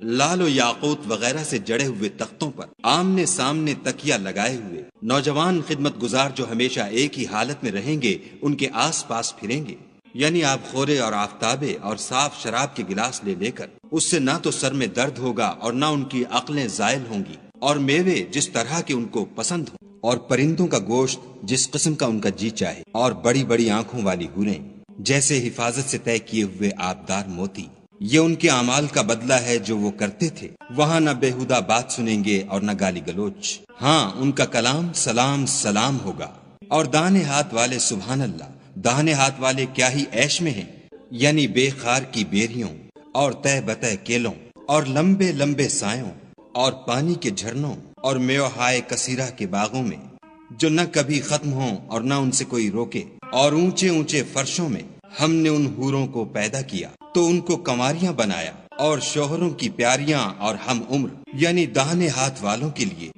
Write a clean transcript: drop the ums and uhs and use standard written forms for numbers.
لال و یاقوت وغیرہ سے جڑے ہوئے تختوں پر آمنے سامنے تکیا لگائے ہوئے نوجوان خدمت گزار جو ہمیشہ ایک ہی حالت میں رہیں گے ان کے آس پاس پھریں گے، یعنی آب خورے اور آفتابے اور صاف شراب کے گلاس لے لے کر اس سے نہ تو سر میں درد ہوگا اور نہ ان کی عقلیں زائل ہوں گی، اور میوے جس طرح کے ان کو پسند ہوں، اور پرندوں کا گوشت جس قسم کا ان کا جی چاہے، اور بڑی بڑی آنکھوں والی حوریں جیسے حفاظت سے طے کیے ہوئے آبدار موتی۔ یہ ان کے اعمال کا بدلہ ہے جو وہ کرتے تھے۔ وہاں نہ بےہودہ بات سنیں گے اور نہ گالی گلوچ، ہاں ان کا کلام سلام سلام ہوگا۔ اور دانے ہاتھ والے سبحان اللہ، داہنے ہاتھ والے کیا ہی عیش میں ہیں، یعنی بے خار کی بیریوں اور تہ بتہ کیلوں اور لمبے لمبے سایوں اور پانی کے جھرنوں اور میوہائے کثیرہ کے باغوں میں جو نہ کبھی ختم ہوں اور نہ ان سے کوئی روکے، اور اونچے اونچے فرشوں میں ہم نے ان حوروں کو پیدا کیا تو ان کو کنواریاں بنایا، اور شوہروں کی پیاریاں اور ہم عمر، یعنی داہنے ہاتھ والوں کے لیے